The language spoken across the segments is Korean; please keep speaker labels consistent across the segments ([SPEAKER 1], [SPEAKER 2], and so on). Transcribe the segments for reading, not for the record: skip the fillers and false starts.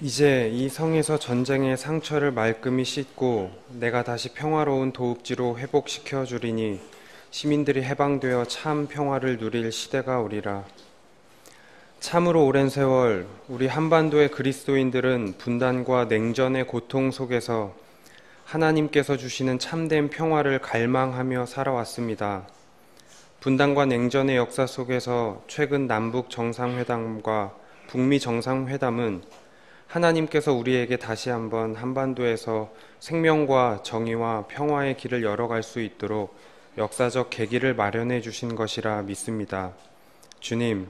[SPEAKER 1] 이제 이 성에서 전쟁의 상처를 말끔히 씻고 내가 다시 평화로운 도읍지로 회복시켜 주리니 시민들이 해방되어 참 평화를 누릴 시대가 오리라. 참으로 오랜 세월 우리 한반도의 그리스도인들은 분단과 냉전의 고통 속에서 하나님께서 주시는 참된 평화를 갈망하며 살아왔습니다. 분단과 냉전의 역사 속에서 최근 남북 정상회담과 북미 정상회담은 하나님께서 우리에게 다시 한번 한반도에서 생명과 정의와 평화의 길을 열어갈 수 있도록 역사적 계기를 마련해 주신 것이라 믿습니다. 주님,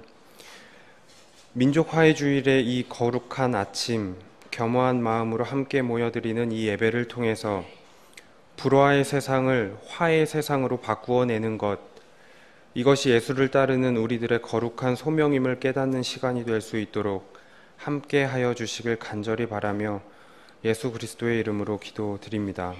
[SPEAKER 1] 민족화해주일의 이 거룩한 아침, 겸허한 마음으로 함께 모여드리는 이 예배를 통해서 불화의 세상을 화의 세상으로 바꾸어내는 것, 이것이 예수를 따르는 우리들의 거룩한 소명임을 깨닫는 시간이 될 수 있도록 함께 하여 주시길 간절히 바라며 예수 그리스도의 이름으로 기도드립니다.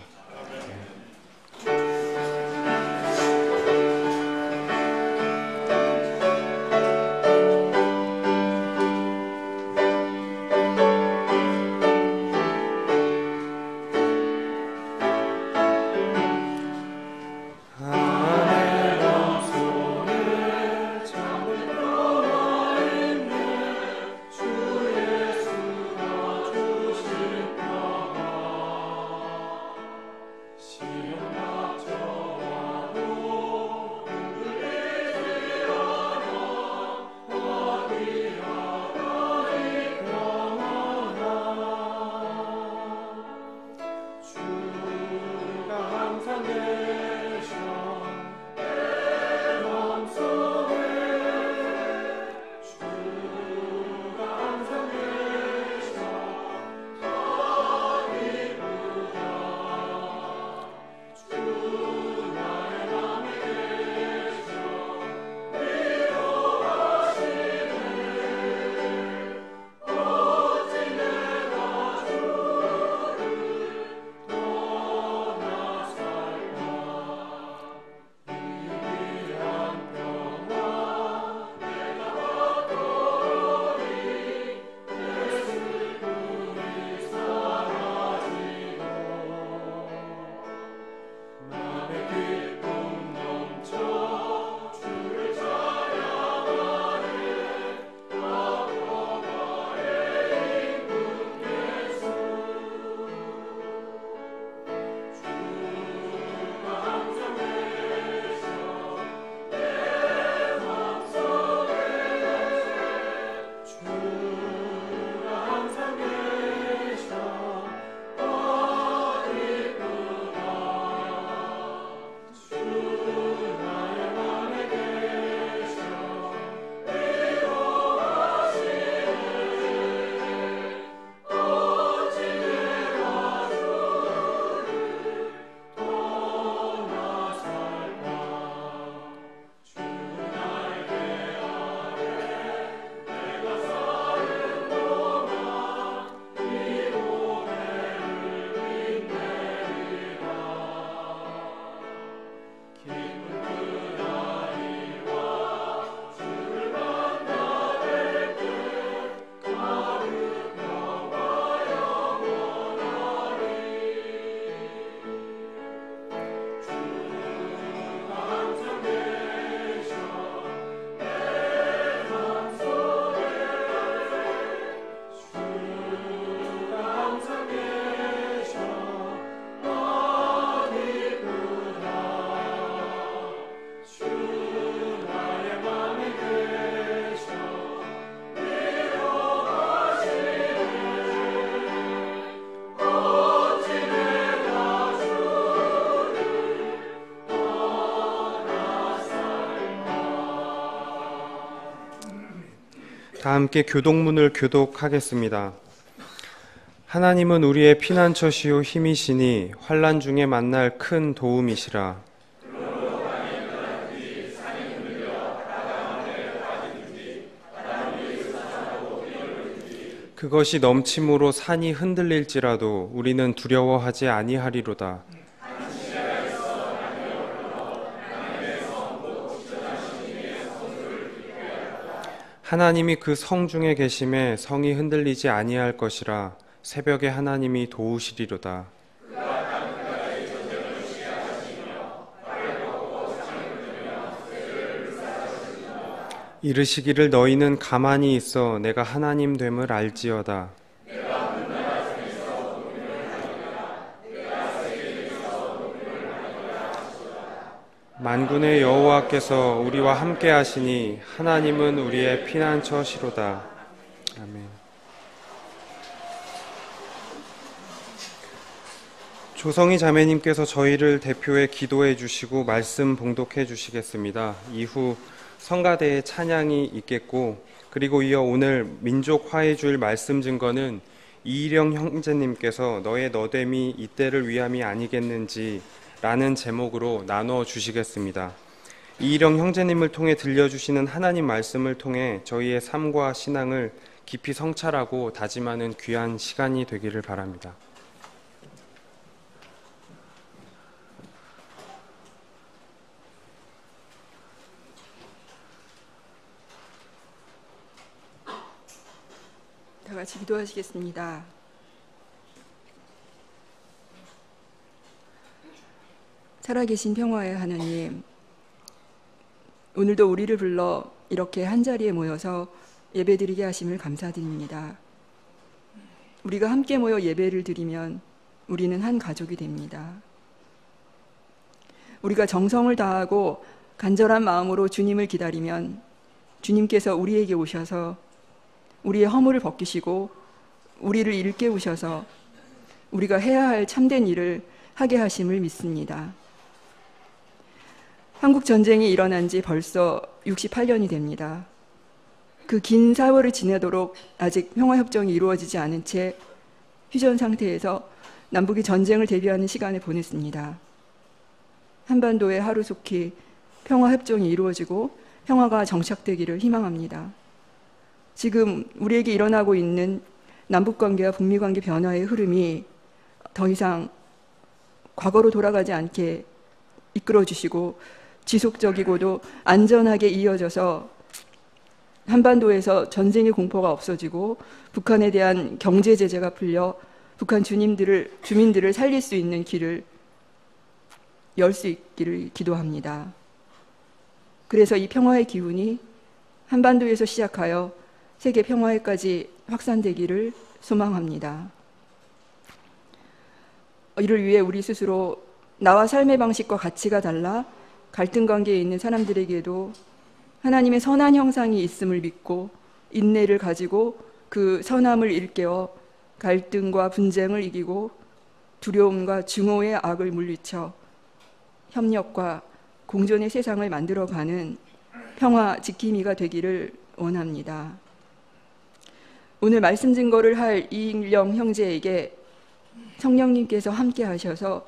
[SPEAKER 1] 다 함께 교독문을 교독하겠습니다. 하나님은 우리의 피난처시요 힘이시니 환난 중에 만날 큰 도움이시라. 그것이 넘침으로 산이 흔들릴지라도 우리는 두려워하지 아니하리로다. 하나님이 그 성 중에 계심에 성이 흔들리지 아니할 것이라. 새벽에 하나님이 도우시리로다. 이르시기를 너희는 가만히 있어 내가 하나님 됨을 알지어다. 만군의 여호와께서 우리와 함께 하시니 하나님은 우리의 피난처시로다. 아멘. 조성희 자매님께서 저희를 대표해 기도해 주시고 말씀 봉독해 주시겠습니다. 이후 성가대의 찬양이 있겠고, 그리고 이어 오늘 민족 화해주일 말씀 증거는 이일영 형제님께서 너의 너됨이 이때를 위함이 아니겠는지 라는 제목으로 나누어 주시겠습니다. 이일영 형제님을 통해 들려주시는 하나님 말씀을 통해 저희의 삶과 신앙을 깊이 성찰하고 다짐하는 귀한 시간이 되기를 바랍니다.
[SPEAKER 2] 다 같이 기도하시겠습니다. 살아계신 평화의 하나님, 오늘도 우리를 불러 이렇게 한자리에 모여서 예배드리게 하심을 감사드립니다. 우리가 함께 모여 예배를 드리면 우리는 한 가족이 됩니다. 우리가 정성을 다하고 간절한 마음으로 주님을 기다리면 주님께서 우리에게 오셔서 우리의 허물을 벗기시고 우리를 일깨우셔서 우리가 해야 할 참된 일을 하게 하심을 믿습니다. 한국 전쟁이 일어난 지 벌써 68년이 됩니다. 그 긴 세월을 지내도록 아직 평화협정이 이루어지지 않은 채 휴전 상태에서 남북이 전쟁을 대비하는 시간을 보냈습니다. 한반도에 하루속히 평화협정이 이루어지고 평화가 정착되기를 희망합니다. 지금 우리에게 일어나고 있는 남북관계와 북미관계 변화의 흐름이 더 이상 과거로 돌아가지 않게 이끌어주시고 지속적이고도 안전하게 이어져서 한반도에서 전쟁의 공포가 없어지고 북한에 대한 경제 제재가 풀려 북한 주민들을 살릴 수 있는 길을 열 수 있기를 기도합니다. 그래서 이 평화의 기운이 한반도에서 시작하여 세계 평화에까지 확산되기를 소망합니다. 이를 위해 우리 스스로 나와 삶의 방식과 가치가 달라 갈등 관계에 있는 사람들에게도 하나님의 선한 형상이 있음을 믿고 인내를 가지고 그 선함을 일깨워 갈등과 분쟁을 이기고 두려움과 증오의 악을 물리쳐 협력과 공존의 세상을 만들어가는 평화 지킴이가 되기를 원합니다. 오늘 말씀 증거를 할 이일영 형제에게 성령님께서 함께 하셔서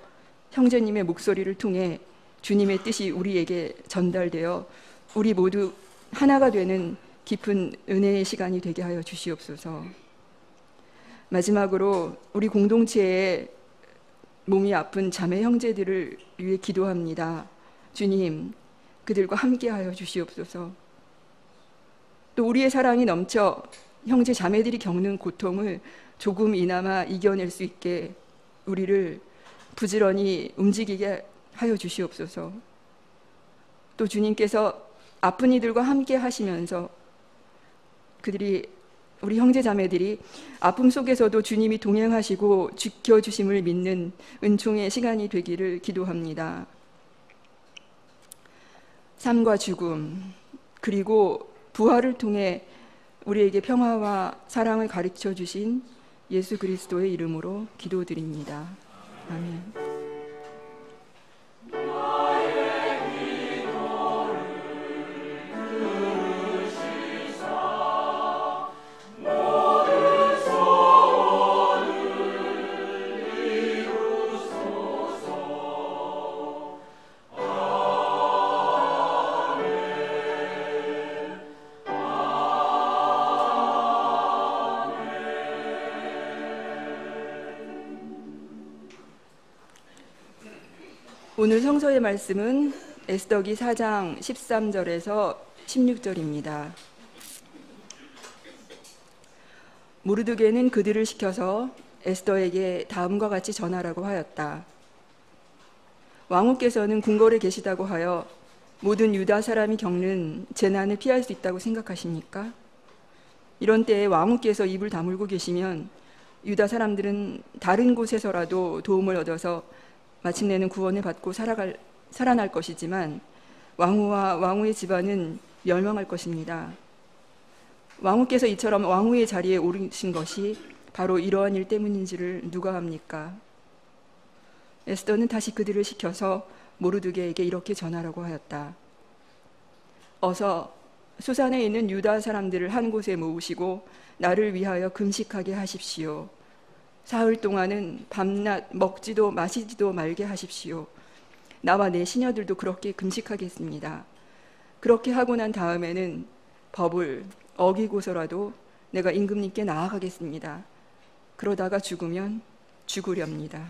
[SPEAKER 2] 형제님의 목소리를 통해 주님의 뜻이 우리에게 전달되어 우리 모두 하나가 되는 깊은 은혜의 시간이 되게 하여 주시옵소서. 마지막으로 우리 공동체에 몸이 아픈 자매 형제들을 위해 기도합니다. 주님, 그들과 함께 하여 주시옵소서. 또 우리의 사랑이 넘쳐 형제 자매들이 겪는 고통을 조금이나마 이겨낼 수 있게 우리를 부지런히 움직이게 하여 주시옵소서. 또 주님께서 아픈 이들과 함께 하시면서 우리 형제 자매들이 아픔 속에서도 주님이 동행하시고 지켜주심을 믿는 은총의 시간이 되기를 기도합니다. 삶과 죽음 그리고 부활을 통해 우리에게 평화와 사랑을 가르쳐 주신 예수 그리스도의 이름으로 기도드립니다. 아멘. 오늘 성서의 말씀은 에스더기 4장 13절에서 16절입니다. 모르드게는 그들을 시켜서 에스더에게 다음과 같이 전하라고 하였다. 왕후께서는 궁궐에 계시다고 하여 모든 유다 사람이 겪는 재난을 피할 수 있다고 생각하십니까? 이런 때에 왕후께서 입을 다물고 계시면 유다 사람들은 다른 곳에서라도 도움을 얻어서 마침내는 구원을 받고 살아날 것이지만 왕후와 왕후의 집안은 멸망할 것입니다. 왕후께서 이처럼 왕후의 자리에 오르신 것이 바로 이러한 일 때문인지를 누가 합니까? 에스더는 다시 그들을 시켜서 모르드게에게 이렇게 전하라고 하였다. 어서 수산에 있는 유다 사람들을 한 곳에 모으시고 나를 위하여 금식하게 하십시오. 사흘 동안은 밤낮 먹지도 마시지도 말게 하십시오. 나와 내 시녀들도 그렇게 금식하겠습니다. 그렇게 하고 난 다음에는 법을 어기고서라도 내가 임금님께 나아가겠습니다. 그러다가 죽으면 죽으렵니다.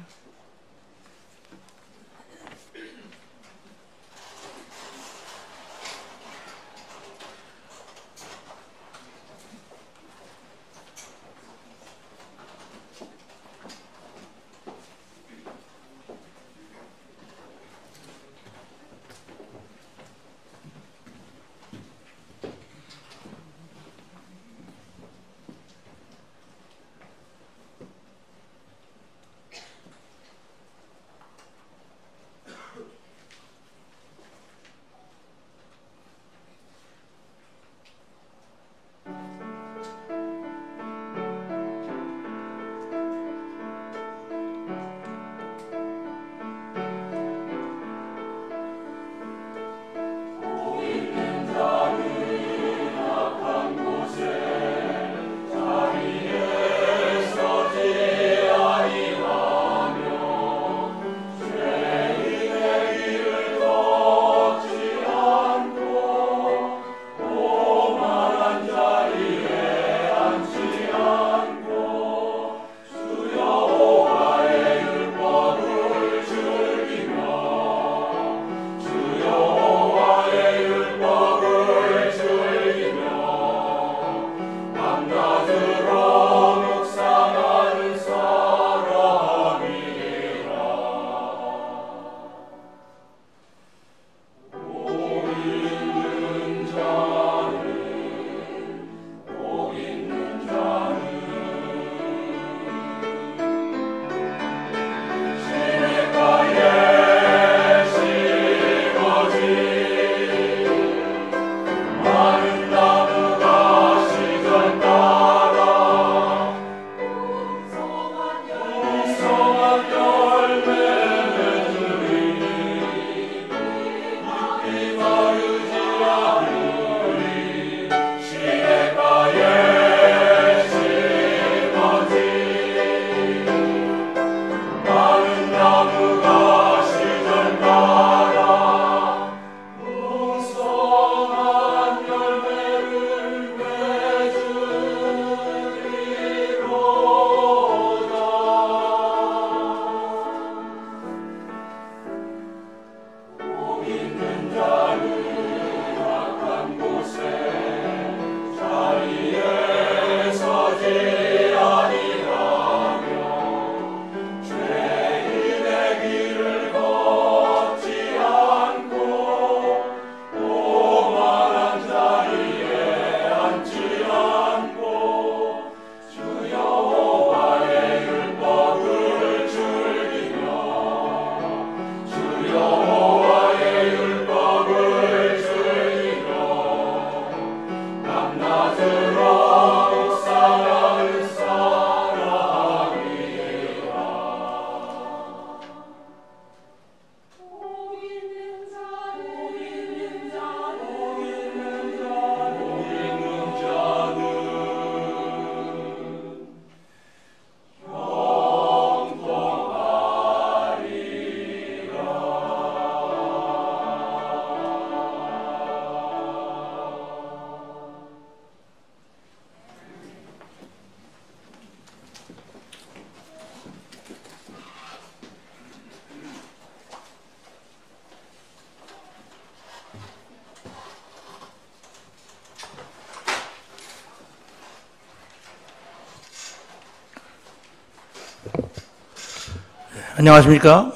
[SPEAKER 3] 안녕하십니까?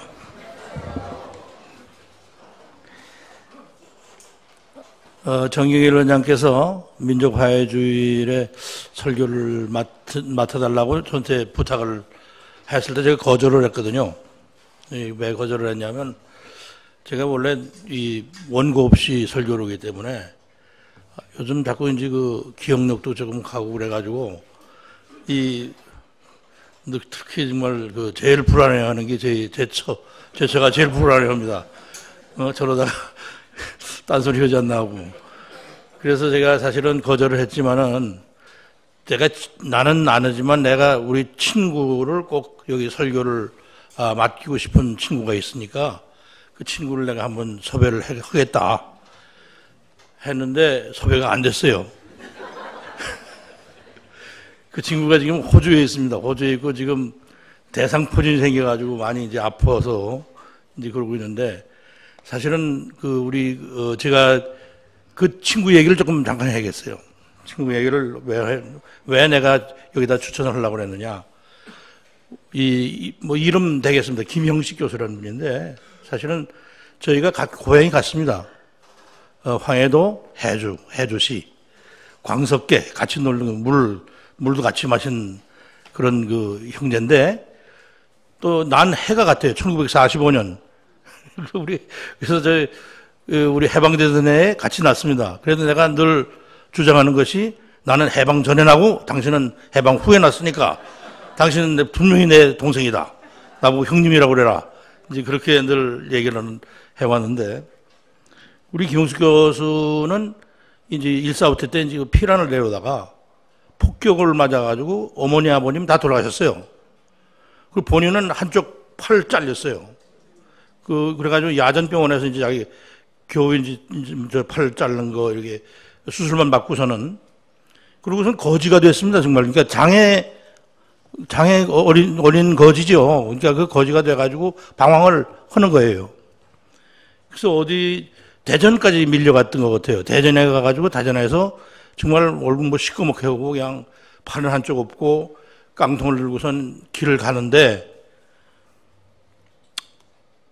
[SPEAKER 3] 정경일 원장께서 민족화해주일에 설교를 맡아달라고 저한테 부탁을 했을 때 제가 거절을 했거든요. 왜 거절을 했냐면 제가 원래 이 원고 없이 설교를 하기 때문에 요즘 자꾸 이제 그 기억력도 조금 가고 그래가지고 특히 정말 그 제일 불안해하는 게 제 처가 제일 불안해합니다. 저러다가 딴소리 하지 않나 하고. 그래서 제가 사실은 거절을 했지만은 나는 안 하지만 내가 우리 친구를 꼭 여기 설교를 맡기고 싶은 친구가 있으니까 그 친구를 내가 한번 섭외를 하겠다 했는데 섭외가 안 됐어요. 그 친구가 지금 호주에 있습니다. 호주에 있고 지금 대상포진이 생겨가지고 많이 이제 아파서 이제 그러고 있는데 사실은 제가 그 친구 얘기를 조금 잠깐 해야겠어요. 친구 얘기를 왜 내가 여기다 추천을 하려고 그랬느냐. 뭐 이름 되겠습니다. 김형식 교수라는 분인데 사실은 저희가 고향이 같습니다. 황해도 해주시, 광석계 같이 놀는 물도 같이 마신 그런 그 형제인데 또 난 해가 같아요. 1945년. 그래서 우리 해방되던 해에 같이 났습니다. 그래서 내가 늘 주장하는 것이 나는 해방 전에 나고 당신은 해방 후에 났으니까 당신은 분명히 내 동생이다. 나보고 형님이라고 그래라. 이제 그렇게 늘 얘기를 해왔는데 우리 김용숙 교수는 이제 1.4.5 때 이제 피란을 내려다가 폭격을 맞아가지고 어머니 아버님 다 돌아가셨어요. 그 본인은 한쪽 팔 잘렸어요. 그래가지고 야전병원에서 이제 자기 겨우 이제 팔 자른 거 이렇게 수술만 받고서는 그러고선 거지가 됐습니다. 정말. 그러니까 장애 어린 거지죠. 그러니까 그 거지가 돼가지고 방황을 하는 거예요. 그래서 대전까지 밀려갔던 것 같아요. 대전에 가가지고 대전에서 정말 얼굴 뭐 시꺼멓게 하고 그냥 팔은 한쪽 없고 깡통을 들고선 길을 가는데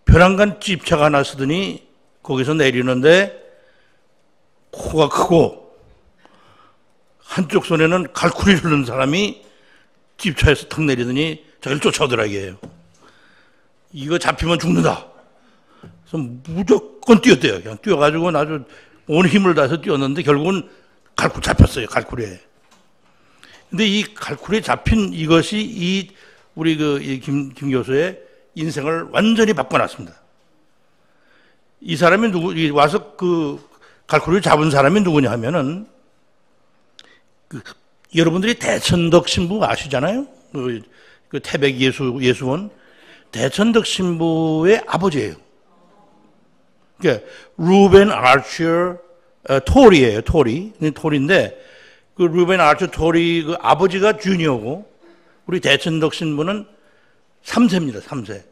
[SPEAKER 3] 벼랑간 집차가 하나 쓰더니 거기서 내리는데 코가 크고 한쪽 손에는 갈쿠리를 넣는 사람이 집차에서 탁 내리더니 자기를 쫓아오더라 이게요. 이거 잡히면 죽는다. 그래서 무조건 뛰었대요. 그냥 뛰어가지고 아주 온 힘을 다해서 뛰었는데 결국은 잡혔어요. 갈쿠리에. 근데 이 갈쿠리에 잡힌 이것이 우리 김 교수의 인생을 완전히 바꿔놨습니다. 이 사람이 와서 갈쿠리를 잡은 사람이 누구냐 하면은, 여러분들이 대천덕 신부 아시잖아요? 태백 예수원. 대천덕 신부의 아버지예요. 그러니까, 루벤 아처 토리예요, 토리인데, 그 루벤 아처 토리 그 아버지가 주니어고, 우리 대천덕 신부는 3세입니다, 3세.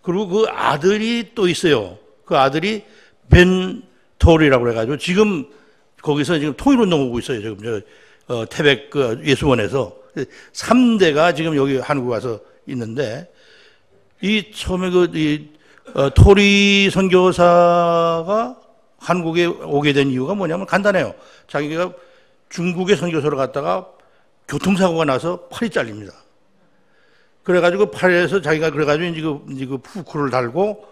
[SPEAKER 3] 그리고 그 아들이 또 있어요. 그 아들이 벤 토리라고 그래가지고 지금 거기서 지금 통일운동 오고 있어요. 지금 태백 예수원에서 3대가 지금 여기 한국 와서 있는데 처음에 토리 선교사가 한국에 오게 된 이유가 뭐냐면 간단해요. 자기가 중국에 선교사로 갔다가 교통사고가 나서 팔이 잘립니다. 그래가지고 팔에서 자기가 그래가지고 이제 그 푸크를 달고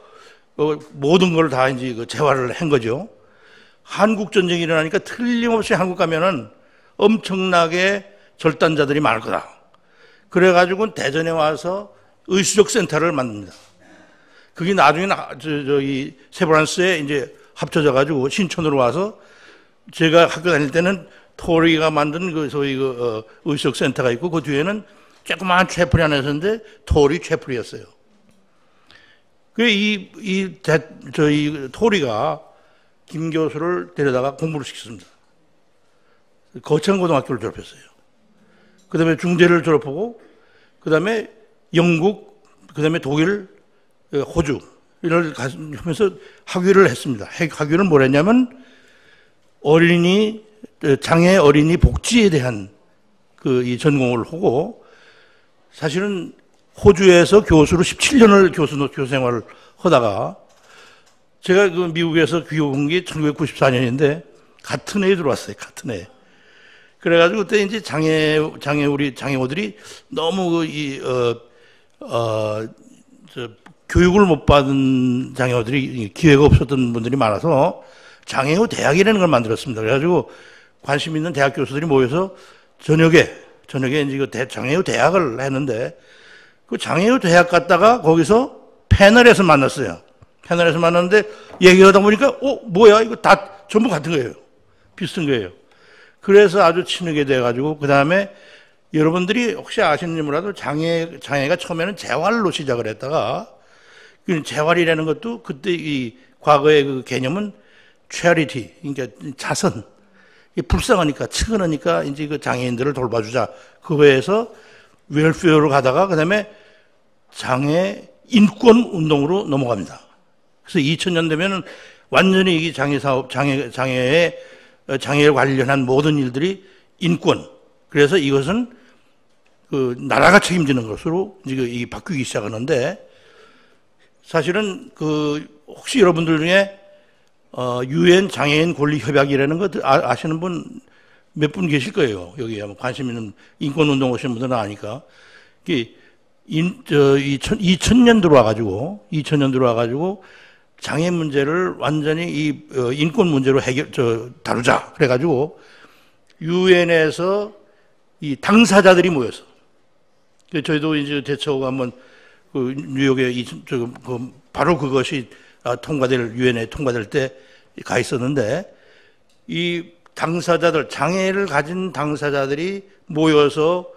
[SPEAKER 3] 모든 걸 다 이제 재활을 한 거죠. 한국 전쟁이 일어나니까 틀림없이 한국 가면은 엄청나게 절단자들이 많을 거다. 그래가지고 대전에 와서 의수적 센터를 만듭니다. 그게 나중에 이 세브란스에 이제 합쳐져가지고 신촌으로 와서 제가 학교 다닐 때는 토리가 만든 의수적 센터가 있고 그 뒤에는 조그마한 채플이 하나 있었는데 토리 채플이었어요. 토리가 김 교수를 데려다가 공부를 시켰습니다. 거창고등학교를 졸업했어요. 그 다음에 중대를 졸업하고, 그 다음에 영국, 그 다음에 독일, 호주, 이를 하면서 학위를 했습니다. 학위를 뭘 했냐면, 장애 어린이 복지에 대한 이 전공을 하고, 사실은 호주에서 교수로 17년을 교수 생활을 하다가 제가 그 미국에서 귀국 온 게 1994년인데 같은 해에 들어왔어요. 같은 해. 그래가지고 그때 이제 우리 장애우들이 너무 교육을 못 받은 장애우들이 기회가 없었던 분들이 많아서 장애우 대학이라는 걸 만들었습니다. 그래가지고 관심 있는 대학 교수들이 모여서 저녁에 이제 그 장애우 대학을 했는데 그 장애우 대학 갔다가 거기서 패널에서 만났어요. 패널에서 만났는데 얘기하다 보니까 뭐야 이거 다 전부 같은 거예요. 비슷한 거예요. 그래서 아주 친하게 돼가지고 그 다음에 여러분들이 혹시 아시는지 몰라도 장애가 처음에는 재활로 시작을 했다가 그 재활이라는 것도 그때 이 과거의 그 개념은 charity, 그러니까 자선. 불쌍하니까 측은하니까 이제 그 장애인들을 돌봐주자. 그거에서 웰페어로 가다가 그다음에 장애 인권 운동으로 넘어갑니다. 그래서 2000년 되면은 완전히 이 장애 사업, 장애에 관련한 모든 일들이 인권. 그래서 이것은 그 나라가 책임지는 것으로 이제 바뀌기 시작하는데 사실은 그 혹시 여러분들 중에 유엔 장애인 권리 협약이라는 거 아시는 분 몇 분 계실 거예요. 여기에 관심 있는 인권 운동 오신 분들은 아니까. 2000년 들어와가지고 장애 문제를 완전히 이 인권 문제로 다루자. 그래가지고 유엔에서 이 당사자들이 모여서 저희도 이제 대처가 한번 그 뉴욕에 바로 그것이 유엔에 통과될 때 가 있었는데 이 당사자들 장애를 가진 당사자들이 모여서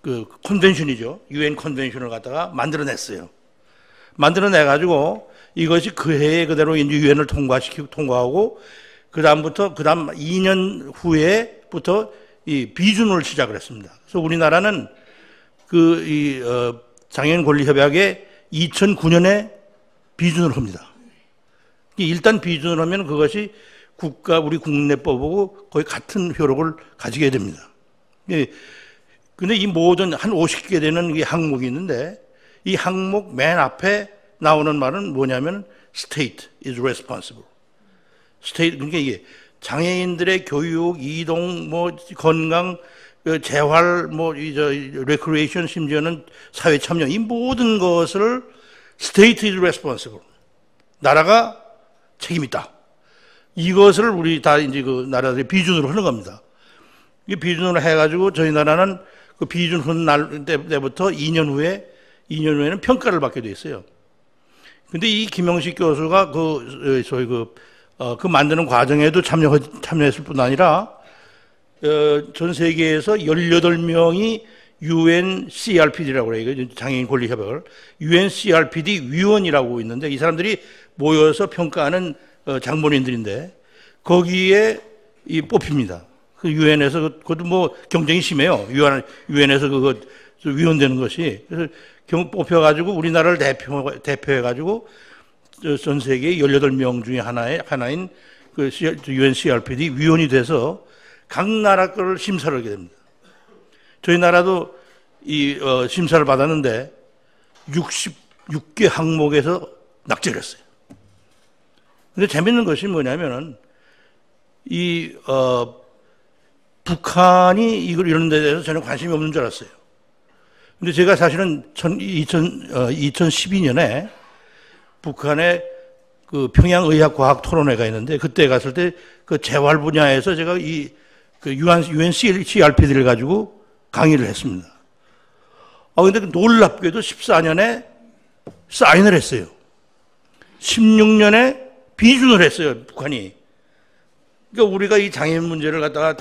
[SPEAKER 3] 그 컨벤션이죠. 유엔 컨벤션을 갖다가 만들어냈어요. 만들어내가지고 이것이 그 해에 그대로 이제 유엔을 통과하고 그다음 2년 후에부터 이 비준을 시작을 했습니다. 그래서 우리나라는 장애인 권리 협약에 2009년에 비준을 합니다. 일단 비준을 하면 그것이 우리 국내법하고 거의 같은 효력을 가지게 됩니다. 근데 이 모든 한 50개 되는 이 항목이 있는데 이 항목 맨 앞에 나오는 말은 뭐냐면 State is responsible. State, 그러니까 이게 장애인들의 교육, 이동, 건강, 재활, 레크리에이션, 심지어는 사회 참여, 이 모든 것을 State is responsible. 나라가 책임있다. 이것을 우리 다 이제 그 나라들이 비준으로 하는 겁니다. 이 비준으로 해가지고 저희 나라는 그 비준 하는 때부터 2년 후에는 평가를 받게 돼 있어요. 근데 이 김영식 교수가 그 만드는 과정에도 참여했을 뿐 아니라, 전 세계에서 18명이 UN CRPD라고 해요. 장애인 권리 협약을. UN CRPD 위원이라고 있는데 이 사람들이 모여서 평가하는 장본인들인데 거기에 뽑힙니다. 그 유엔에서 그것도 경쟁이 심해요. 유엔에서 그거 위원되는 것이. 그래서 뽑혀가지고 우리나라를 대표해가지고 전 세계 18명 중에 하나인 그 UN CRPD 위원이 돼서 각 나라 거를 심사를 하게 됩니다. 저희 나라도 심사를 받았는데 66개 항목에서 낙제를 했어요. 근데 재밌는 것이 뭐냐면은 북한이 이런 데 대해서 전혀 관심이 없는 줄 알았어요. 근데 제가 사실은 2012년에 북한에 그 평양의학과학 토론회가 있는데 그때 갔을 때 그 재활 분야에서 제가 그 UN CRPD를 가지고 강의를 했습니다. 근데 놀랍게도 14년에 사인을 했어요. 16년에 비준을 했어요, 북한이. 그러니까 우리가 이 장애인 문제를 갖다가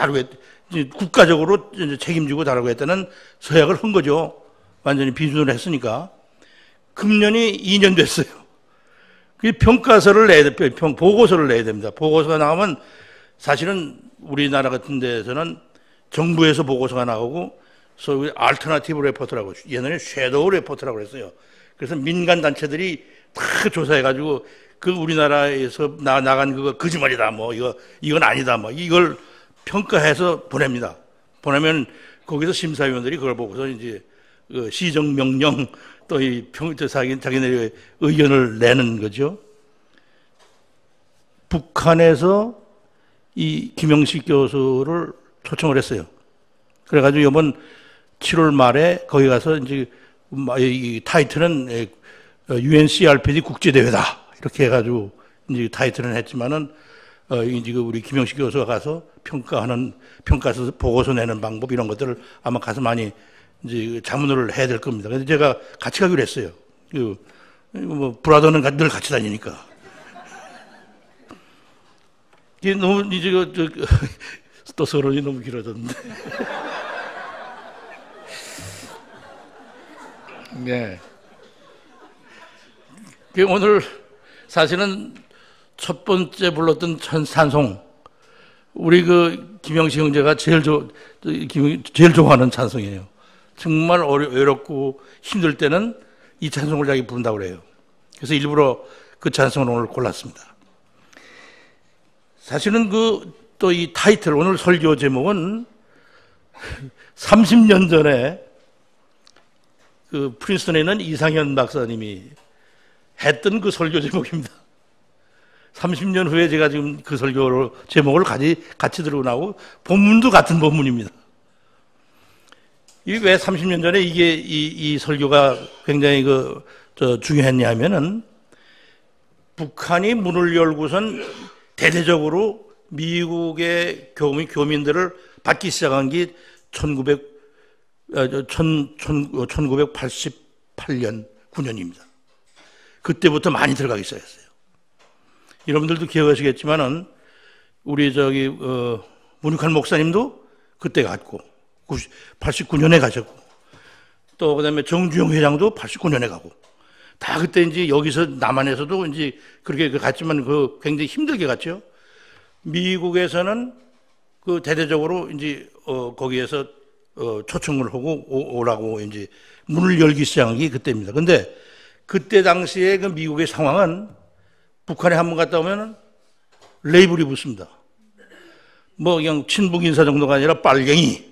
[SPEAKER 3] 국가적으로 책임지고 다루겠다는 서약을 한 거죠. 완전히 비준을 했으니까. 금년이 2년 됐어요. 그 평가서를 보고서를 내야 됩니다. 보고서가 나오면 사실은 우리나라 같은 데에서는 정부에서 보고서가 나오고 소위 알터너티브 레포트라고 옛날에 섀도우 레포트라고 했어요. 그래서 민간 단체들이 다 조사해가지고 그 우리나라에서 나간 그거 거짓말이다 이건 아니다 이걸 평가해서 보냅니다. 보내면 거기서 심사위원들이 그걸 보고서 이제 시정명령 또 이 자기네의 의견을 내는 거죠. 북한에서 이 김영식 교수를 초청을 했어요. 그래가지고 이번 7월 말에 거기 가서 이제 이 타이틀은 UNCRPD 국제대회다 이렇게 해가지고 이제 타이틀은 했지만은 이제 우리 김영식 교수가 가서 평가서 보고서 내는 방법 이런 것들을 아마 가서 많이 이제 자문을 해야 될 겁니다. 그래서 제가 같이 가기로 했어요. 뭐 브라더는 늘 같이 다니니까. 이게 너무 이제 또 서론이 너무 길어졌는데. 네. 오늘 사실은 첫 번째 불렀던 찬송, 우리 김영식 형제가 제일 좋아하는 찬송이에요. 정말 어렵고 힘들 때는 이 찬송을 자기 부른다고 그래요. 그래서 일부러 그 찬송을 오늘 골랐습니다. 사실은 또 이 타이틀, 오늘 설교 제목은 30년 전에 프린스턴에 있는 이상현 박사님이 했던 그 설교 제목입니다. 30년 후에 제가 지금 그 설교 제목을 같이 들고 나오고 본문도 같은 본문입니다. 이게 왜 30년 전에 이 설교가 굉장히 중요했냐 하면은 북한이 문을 열고선 대대적으로 미국의 교민들을 받기 시작한 게 1988년, 9년입니다. 그때부터 많이 들어가기 시작했어요. 여러분들도 기억하시겠지만은 우리 문익환 목사님도 그때 갔고 89년에 가셨고 또 그다음에 정주영 회장도 89년에 가고 다 그때 이제 여기서 남한에서도 이제 그렇게 갔지만 굉장히 힘들게 갔죠. 미국에서는 대대적으로 이제 거기에서 초청을 하고 오라고 이제 문을 열기 시작한 게 그때입니다. 근데 그때 당시에 미국의 상황은 북한에 한번 갔다 오면 레이블이 붙습니다. 뭐 그냥 친북 인사 정도가 아니라 빨갱이.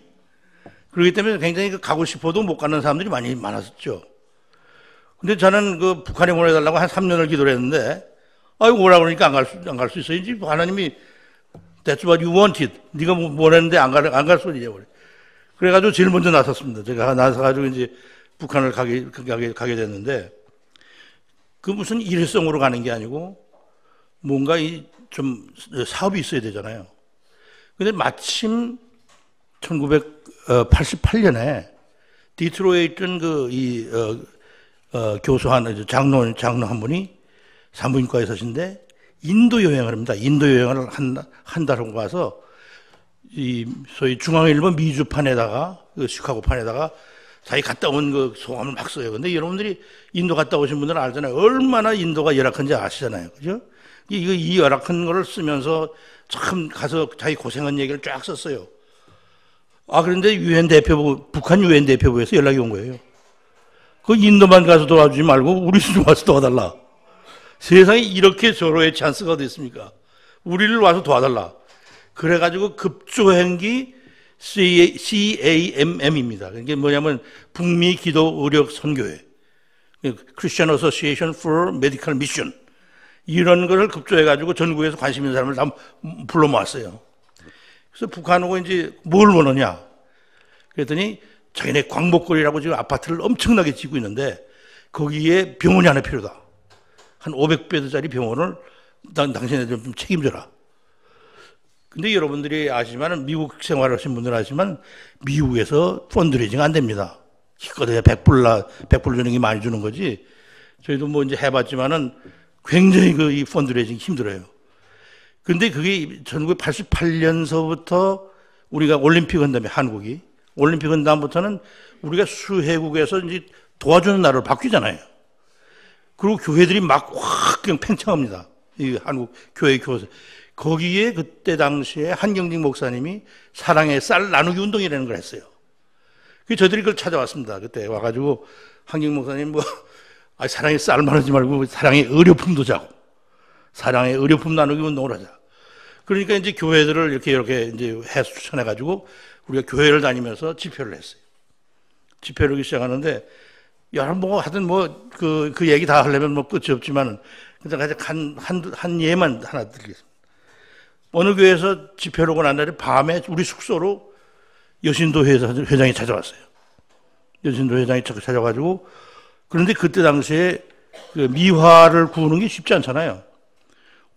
[SPEAKER 3] 그렇기 때문에 굉장히 가고 싶어도 못 가는 사람들이 많았었죠. 근데 저는 북한에 보내달라고 한 3년을 기도를 했는데, 오라고 그러니까 안 갈 수 있어요. 이제 하나님이 That's what you wanted. 네가 원했는데 안 갈 소리냐. 그래가지고 제일 먼저 나섰습니다. 제가 나서가지고 이제 북한을 가게 됐는데, 무슨 일회성으로 가는 게 아니고, 뭔가 좀 사업이 있어야 되잖아요. 근데 마침 1988년에 디트로이트에 있던 교수 장로 한 분이 산부인과에 서신데 인도 여행을 합니다. 인도 여행을 한 달 하고 가서 소위 중앙일보 미주판에다가 시카고판에다가 자기 갔다 온 소감을 막 써요. 근데 여러분들이 인도 갔다 오신 분들은 알잖아요. 얼마나 인도가 열악한지 아시잖아요. 그죠? 이 열악한 거를 쓰면서 참 가서 자기 고생한 얘기를 쫙 썼어요. 그런데 북한 유엔 대표부에서 연락이 온 거예요. 인도만 가서 도와주지 말고 우리 좀 와서 도와달라. 세상에 이렇게 절호의 찬스가 어디 있습니까? 우리를 와서 도와달라. 그래가지고 급조한 게 CAMM입니다. 이게 뭐냐면 북미 기도 의력 선교회, Christian Association for Medical Mission, 이런 거를 급조해가지고 전국에서 관심 있는 사람을 다 불러 모았어요. 그래서 북한하고 이제 뭘 원하냐? 그랬더니 자기네 광복거리라고 지금 아파트를 엄청나게 짓고 있는데 거기에 병원이 하나 필요하다. 한 500배짜리 병원을 당신네들 좀 책임져라. 근데 여러분들이 아시지만 미국 생활하신 분들 아시지만 미국에서 펀드레이징 안 됩니다. 기껏해야 100불 주는 게 많이 주는 거지. 저희도 뭐 이제 해봤지만은 굉장히 이 펀드레이징 힘들어요. 근데 그게 1988년서부터 우리가 올림픽 한 다음에 한국이 올림픽 한 다음부터는 우리가 수혜국에서 이제 도와주는 나라로 바뀌잖아요. 그리고 교회들이 막 확 그냥 팽창합니다. 이 한국 교회 교세. 거기에 그때 당시에 한경직 목사님이 사랑의 쌀 나누기 운동이라는 걸 했어요. 그래서 저들이 그걸 찾아왔습니다. 그때 와가지고 한경직 목사님 사랑의 쌀만 하지 말고 사랑의 의료품도 자고 사랑의 의료품 나누기 운동을 하자. 그러니까 이제 교회들을 이렇게 이제 해서 추천해가지고 우리가 교회를 다니면서 집회를 했어요. 집회를 하기 시작하는데, 하여튼 그 얘기 다 하려면 끝이 없지만, 근데 한 예만 하나 드리겠습니다. 어느 교회에서 집회를 오고 난 날에 밤에 우리 숙소로 여신도 회장이 찾아왔어요. 여신도 회장이 찾아가지고, 그런데 그때 당시에 그 미화를 구우는 게 쉽지 않잖아요.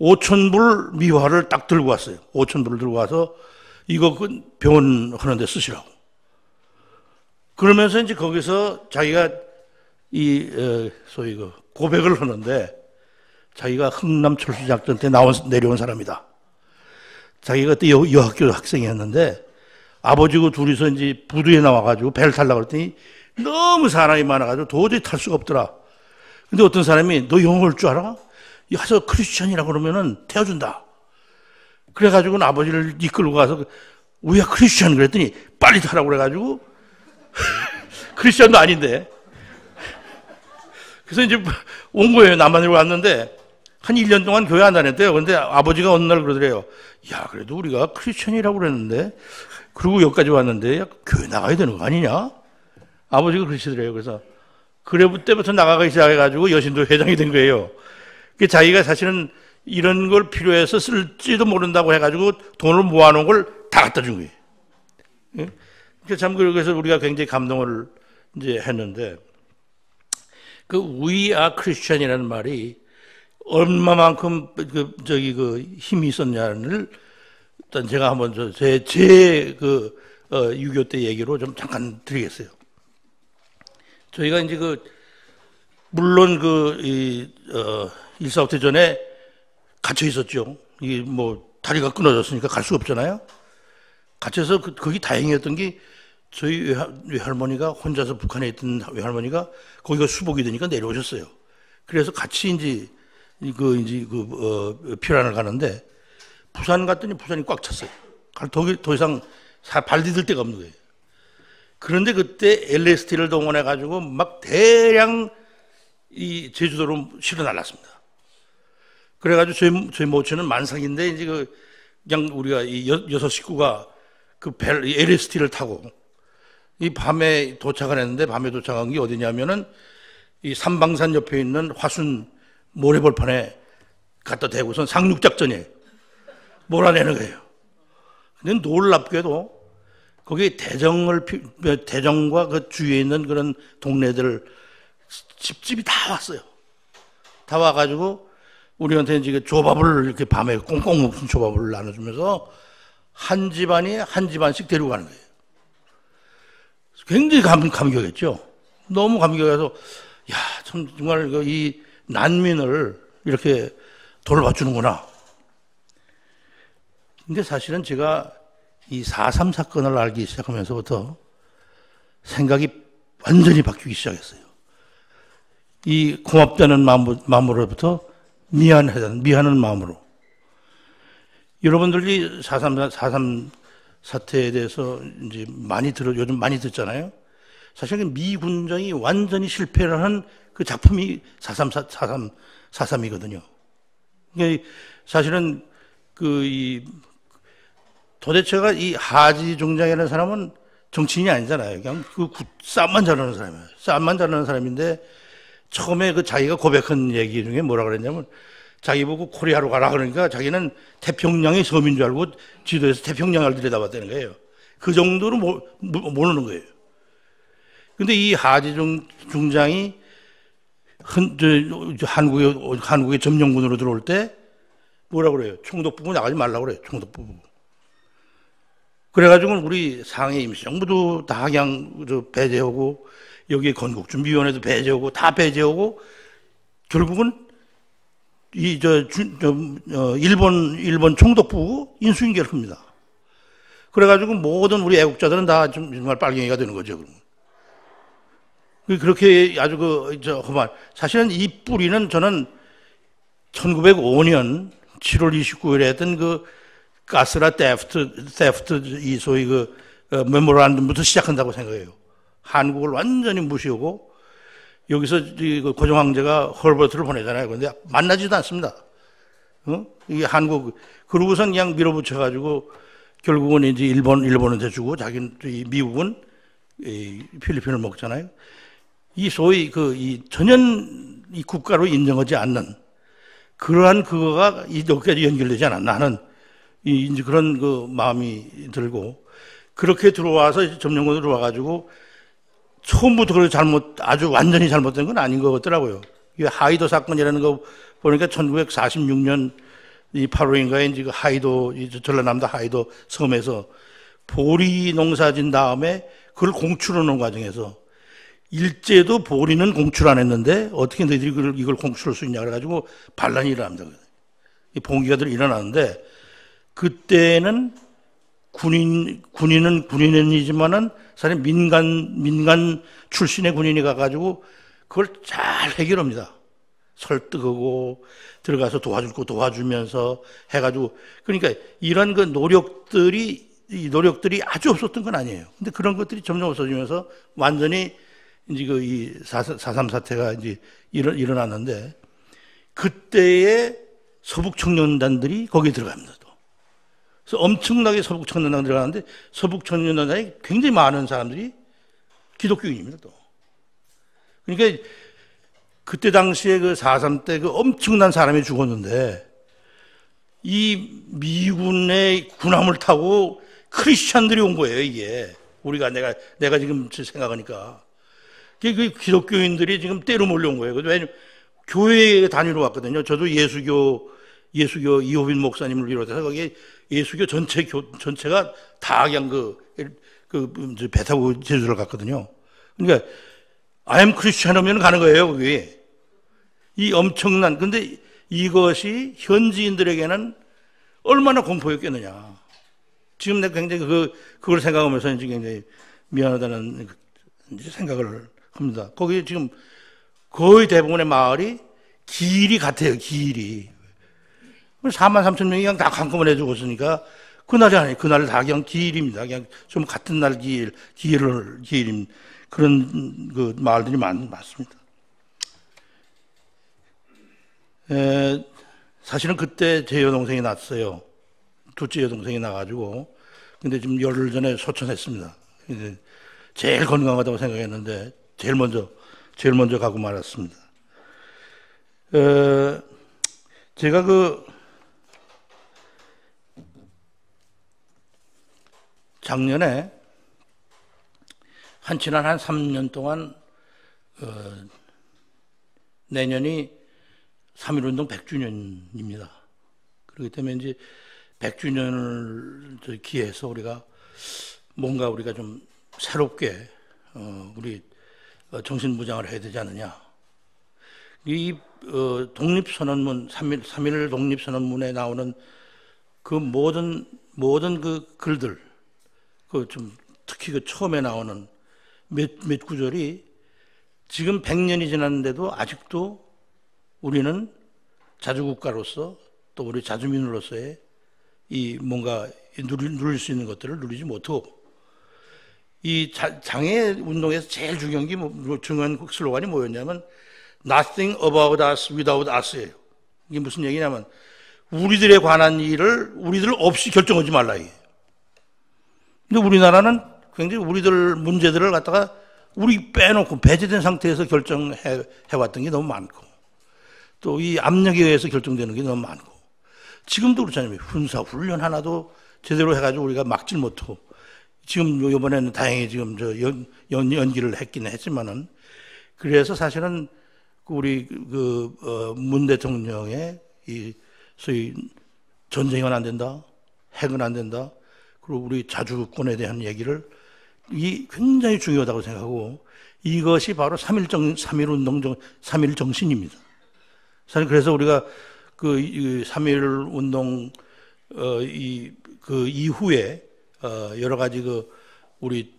[SPEAKER 3] 5,000불 미화를 딱 들고 왔어요. 5,000불을 들고 와서 이거 병원 하는데 쓰시라고. 그러면서 이제 거기서 자기가 소위 고백을 하는데, 자기가 흥남철수작전 때 내려온 사람이다. 자기가 그때 여학교 학생이었는데 아버지고 둘이서 이제 부두에 나와가지고 배를 타려고 그랬더니 너무 사람이 많아가지고 도저히 탈 수가 없더라. 근데 어떤 사람이 너 영어 할 줄 알아? 가서 크리스천이라고 그러면은 태워준다. 그래가지고는 아버지를 이끌고 가서 우야 크리스천 그랬더니 빨리 타라고 그래가지고 크리스천도 아닌데 그래서 이제 온 거예요. 남한으로 왔는데 한 1년 동안 교회 안 다녔대요. 근데 아버지가 어느 날 그러더래요. 야, 그래도 우리가 크리스천이라고 그랬는데, 그리고 여기까지 왔는데, 야, 교회 나가야 되는 거 아니냐? 아버지가 그러시더래요. 그래서, 그때부터 나가기 시작해가지고 여신도 회장이 된 거예요. 자기가 사실은 이런 걸 필요해서 쓸지도 모른다고 해가지고 돈을 모아놓은 걸 다 갖다 준 거예요. 참, 그래서 우리가 굉장히 감동을 이제 했는데, We are Christian이라는 말이 얼마만큼 힘이 있었냐를 일단 제가 한번 제 유교 때 얘기로 좀 잠깐 드리겠어요. 저희가 이제 물론 1.4 전에 갇혀 있었죠. 이게 다리가 끊어졌으니까 갈 수가 없잖아요. 갇혀서 거기 다행이었던 게 저희 외할머니가 혼자서 북한에 있던 외할머니가 거기가 수복이 되니까 내려오셨어요. 그래서 같이 이제 피란을 가는데 부산 갔더니 부산이 꽉 찼어요. 더 이상 발 디딜 데가 없는 거예요. 그런데 그때 LST를 동원해가지고 막 대량 이 제주도로 실어 날랐습니다. 그래가지고 저희 모처는 만삭인데 이제 그냥 우리가 여섯 식구가 LST를 타고 이 밤에 도착을 했는데 밤에 도착한 게 어디냐면은 이 삼방산 옆에 있는 화순 모래벌판에 갖다 대고선 상륙작전이에요. 몰아내는 거예요. 근데 놀랍게도 거기 대정과 그 주위에 있는 그런 동네들 집집이 다 왔어요. 다 와가지고 우리한테 이제 조밥을 이렇게 밤에 꽁꽁 먹은 조밥을 나눠주면서 한 집안이 한 집안씩 데리고 가는 거예요. 굉장히 감격했죠. 너무 감격해서 야, 참 정말 이 난민을 이렇게 돌봐주는구나. 근데 사실은 제가 이 4.3 사건을 알기 시작하면서부터 생각이 완전히 바뀌기 시작했어요. 이 고맙다는 마음으로부터 미안한 마음으로. 여러분들이 4.3 사태에 대해서 이제 요즘 많이 듣잖아요. 사실은 미 군정이 완전히 실패를 한 그 작품이 4.3이거든요. 그러니까 사실은 도대체가 이 하지 중장이라는 사람은 정치인이 아니잖아요. 그냥 싸움만 잘하는 사람이에요. 싸움만 잘하는 사람인데 처음에 자기가 고백한 얘기 중에 뭐라 그랬냐면 자기 보고 코리아로 가라 그러니까 자기는 태평양의 섬인 줄 알고 지도에서 태평양을 들여다봤다는 거예요. 그 정도로 모르는 거예요. 근데 이 하지 중장이 한국의 점령군으로 들어올 때 뭐라 그래요? 총독부부 나가지 말라고 그래요. 총독부부. 그래가지고 우리 상해 임시정부도 다 그냥 배제하고 여기에 건국준비위원회도 배제하고 다 배제하고 결국은 일본 총독부 인수인계를 합니다. 그래가지고 모든 우리 애국자들은 다 정말 빨갱이가 되는 거죠. 그러면. 그렇게 아주 험한. 사실은 이 뿌리는 저는 1905년 7월 29일에 했던 가스라 테프트 이 소위 메모란덤부터 시작한다고 생각해요. 한국을 완전히 무시하고 여기서 고종 황제가 헐버트를 보내잖아요. 그런데 만나지도 않습니다. 이게 한국 그러고선 그냥 밀어붙여가지고 결국은 이제 일본한테 주고 미국은 이 필리핀을 먹잖아요. 이 소위 이 전현 이 국가로 인정하지 않는 그러한 그거가 여기까지 연결되지 않았나 하는 이제 그런 그 마음이 들고 그렇게 들어와서 점령군으로 들어와가지고 처음부터 그걸 아주 완전히 잘못된 건 아닌 것 같더라고요. 이 하이도 사건이라는 거 보니까 1946년 이 8월인가에 이제 그 하이도, 전라남도 하이도 섬에서 보리 농사진 다음에 그걸 공출하는 과정에서 일제도 보리는 공출 안 했는데 어떻게 너희들이 이걸 공출할 수 있냐 그래가지고 반란이 일어납니다. 이 봉기가들 일어나는데 그때는 군인은 군인이지만은 사실 민간 출신의 군인이 가가지고 그걸 잘 해결합니다. 설득하고 들어가서 도와줄 거 도와주면서 해가지고 그러니까 이런 그 노력들이 아주 없었던 건 아니에요. 근데 그런 것들이 점점 없어지면서 완전히 이제 이 4.3 사태가 이제 일어났는데 그때의 서북 청년단들이 거기에 들어갑니다. 또. 그래서 엄청나게 서북 청년단 들어가는데 서북 청년단에 굉장히 많은 사람들이 기독교인입니다. 또. 그러니까 그때 당시에 그 4.3 때 그 엄청난 사람이 죽었는데 이 미군의 군함을 타고 크리스찬들이 온 거예요, 이게. 내가 지금 생각하니까. 그 기독교인들이 지금 때로 몰려온 거예요. 왜냐면 교회에 다니러 왔거든요. 저도 예수교 이호빈 목사님을 비롯해서 거기 예수교 전체가 다 그냥 배 타고 제주를 갔거든요. 그러니까 I am Christian 하면 가는 거예요, 거기. 이 엄청난, 근데 이것이 현지인들에게는 얼마나 공포였겠느냐. 지금 내가 굉장히 그걸 생각하면서 이제 굉장히 미안하다는 생각을 합니다. 거기 지금 거의 대부분의 마을이 길이 같아요, 길이. 43,000명이 그냥 다 한꺼번에 죽었으니까 그날이 아니에요. 그날 다 그냥 길입니다. 그냥 좀 같은 날 길인 그런 그 마을들이 많습니다. 사실은 그때 제 여동생이 났어요. 둘째 여동생이 나가지고. 근데 지금 열흘 전에 소천했습니다. 제일 건강하다고 생각했는데 제일 먼저 가고 말았습니다. 제가 작년에 지난 한 3년 동안 내년이 3.1운동 100주년입니다. 그렇기 때문에 이제 100주년을 기해서 우리가 좀 새롭게 우리 정신무장을 해야 되지 않느냐. 이 독립선언문 3.1 독립선언문에 나오는 그 모든 그 글들 좀 특히 그 처음에 나오는 몇 구절이 지금 100년이 지났는데도 아직도 우리는 자주국가로서 또 우리 자주민으로서의 이 뭔가 누릴 수 있는 것들을 누리지 못하고 이 장애 운동에서 제일 중요한 게 중요한 슬로건이 뭐였냐면 Nothing about us without us예요. 이게 무슨 얘기냐면 우리들에 관한 일을 우리들 없이 결정하지 말라 이게. 근데 우리나라는 굉장히 우리들 문제들을 갖다가 우리 빼놓고 배제된 상태에서 결정해왔던 게 너무 많고 또 이 압력에 의해서 결정되는 게 너무 많고 지금도 그렇잖아요. 훈련 하나도 제대로 해가지고 우리가 막질 못하고 지금 이번에는 다행히 지금 연기를 했긴 했지만은 그래서 사실은 우리 문 대통령의 이 소위 전쟁은 안 된다, 핵은 안 된다, 그리고 우리 자주권에 대한 얘기를 이 굉장히 중요하다고 생각하고 이것이 바로 3.1 정신입니다. 사실 그래서 우리가 그 3.1 운동 그 이후에 여러 가지 우리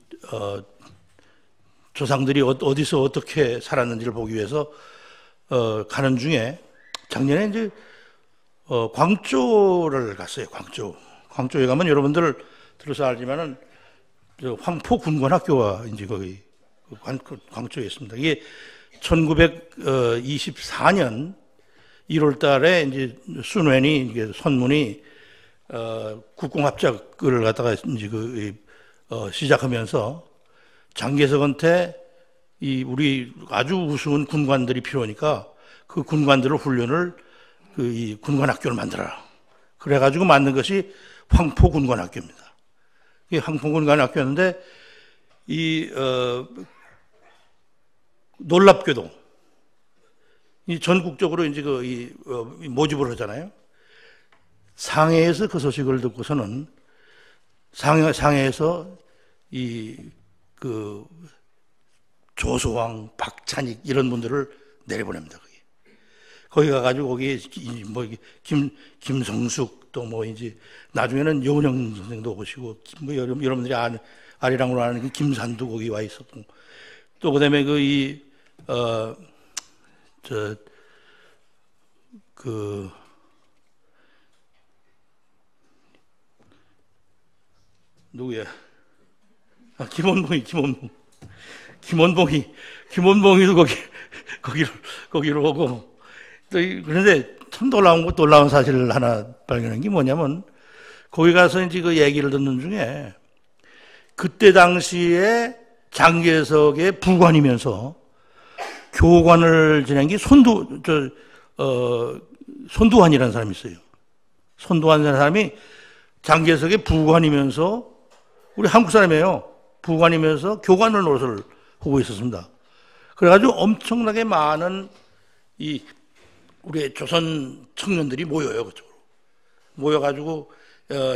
[SPEAKER 3] 조상들이 어디서 어떻게 살았는지를 보기 위해서 가는 중에 작년에 이제 광주를 갔어요. 광주에 가면 여러분들 들어서 알지만은 황포 군관학교가 이제 거기 광주에 있습니다. 이게 1924년 1월 달에 이제 순웬이 이게 선문이 국공합작을 갖다가 이제 시작하면서 장개석한테 우리 아주 우스운 군관들이 필요하니까 그 군관들을 훈련을 이 군관학교를 만들어라. 그래가지고 만든 것이 황포군관학교입니다. 이 황포군관학교였는데 놀랍게도 이 전국적으로 이제 모집을 하잖아요. 상해에서 그 소식을 듣고서는 상해에서 조소왕, 박찬익 이런 분들을 내려보냅니다. 거기 가가지고 거기 김성숙 또 뭐 이제 나중에는 여운형 선생도 오시고 뭐 여러분들이 아리랑으로 아는 김산도 거기 와 있었고 또 그다음에 누구야? 김원봉이도 거기로 오고 그런데 참 놀라운 사실을 하나 발견한 게 뭐냐면 거기 가서 이제 그 얘기를 듣는 중에 그때 당시에 장개석의 부관이면서 교관을 지낸 게 손두환이라는 사람이 있어요. 손두환이라는 사람이 장개석의 부관이면서 우리 한국 사람이에요. 부관이면서 교관을 노릇을 하고 있었습니다. 그래가지고 엄청나게 많은 우리 조선 청년들이 모여요, 그쪽으로. 모여가지고,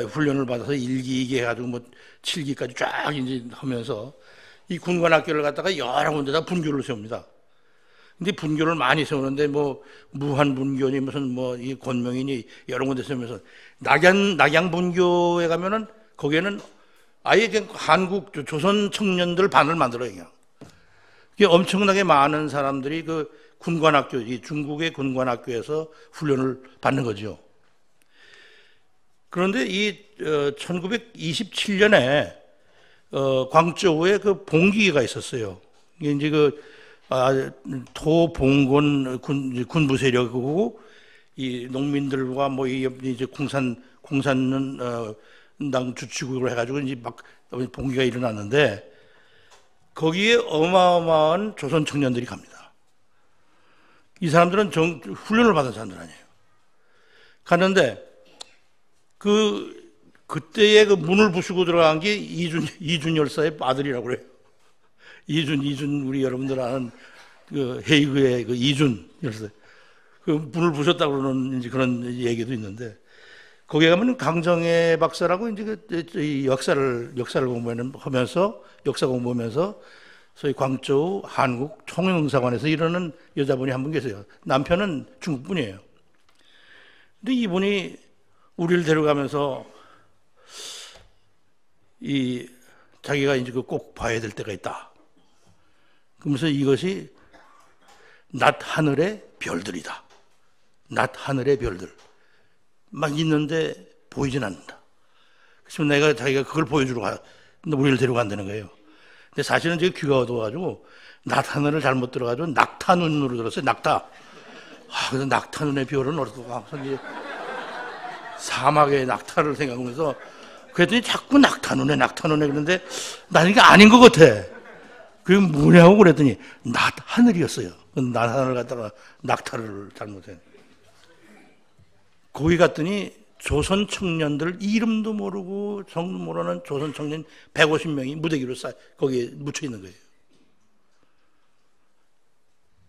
[SPEAKER 3] 훈련을 받아서 1기, 2기 해가지고 뭐 7기까지 쫙 이제 하면서 이 군관학교를 갖다가 여러 군데다 분교를 세웁니다. 근데 분교를 많이 세우는데 뭐 무한분교니 무슨 뭐 이 권명이니 여러 군데 세우면서 낙양분교에 가면은 거기에는 아예 그냥 한국 조선 청년들 반을 만들어요, 그냥. 이게 엄청나게 많은 사람들이 그 군관학교, 이 중국의 군관학교에서 훈련을 받는 거죠. 그런데 1927년에 광저우에 그 봉기가 있었어요. 이게 이제 토봉건 군부 세력이고 이 농민들과 뭐 이제 공산당 주축으로 해가지고 이제 막 봉기가 일어났는데 거기에 어마어마한 조선 청년들이 갑니다. 이 사람들은 훈련을 받은 사람들 아니에요. 갔는데 그때의 그 문을 부수고 들어간 게 이준 열사의 아들이라고 그래요. 이준 우리 여러분들 아는 그 헤이그의 그 이준 열사. 그 문을 부셨다고 그러는 이제 그런 얘기도 있는데 거기에 가면 강정혜 박사라고 이제 역사를 공부하면서 소위 광저우 한국 총영사관에서 일하는 여자분이 한 분 계세요. 남편은 중국 분이에요. 근데 이분이 우리를 데려가면서 자기가 이제 꼭 봐야 될 때가 있다. 그러면서 이것이 낮 하늘의 별들이다. 낮 하늘의 별들. 막 있는데 보이진 않는다. 그래서 자기가 그걸 보여주러 우리를 데려간다는 거예요. 근데 사실은 제가 귀가 어두워가지고 낮 하늘을 잘못 들어가지고 낙타 눈으로 들었어요. 낙타. 그래서 낙타 눈의 별은 어디서 사막의 낙타를 생각하면서 그랬더니 자꾸 낙타 눈에 그러는데 나는 이게 아닌 것 같아. 그게 뭐냐고 그랬더니 낮 하늘이었어요. 낮 하늘을 갖다가 낙타를 잘못해. 거기 갔더니 조선 청년들 이름도 모르고 정도 모르는 조선 청년 150명이 무대기로 거기에 묻혀 있는 거예요.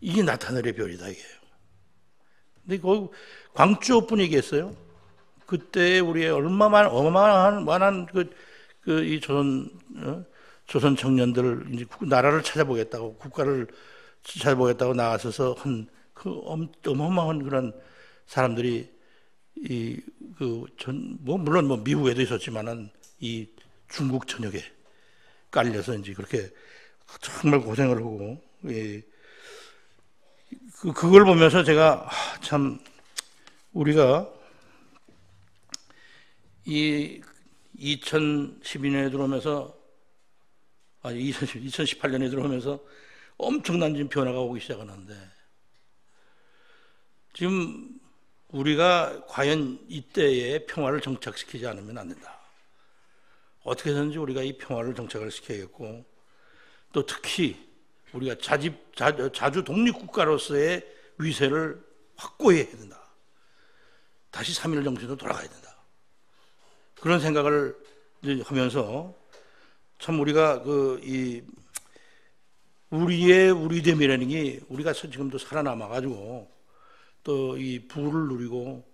[SPEAKER 3] 이게 낮 하늘의 별이다 이게요. 근데 거기 광주어 분위기였어요. 그때 우리의 어마어마한 이 조선 청년들 이제 나라를 찾아보겠다고 국가를 찾아보겠다고 나와서서 한 그 어마어마한 그런 사람들이 물론 뭐 미국에도 있었지만은 이 중국 전역에 깔려서 이제 그렇게 정말 고생을 하고 그걸 보면서 제가 참 우리가 이 2012년에 들어오면서 2018년에 들어오면서 엄청난 지금 변화가 오기 시작하는데 지금 우리가 과연 이때에 평화를 정착시키지 않으면 안 된다. 어떻게 해서든지 우리가 이 평화를 정착을 시켜야겠고, 또 특히 우리가 자주 독립국가로서의 위세를 확고히 해야 된다. 다시 3.1 정신으로 돌아가야 된다. 그런 생각을 하면서 참 우리가 우리의 우리됨이라는 게 우리가 지금도 살아남아가지고 또 이 부를 누리고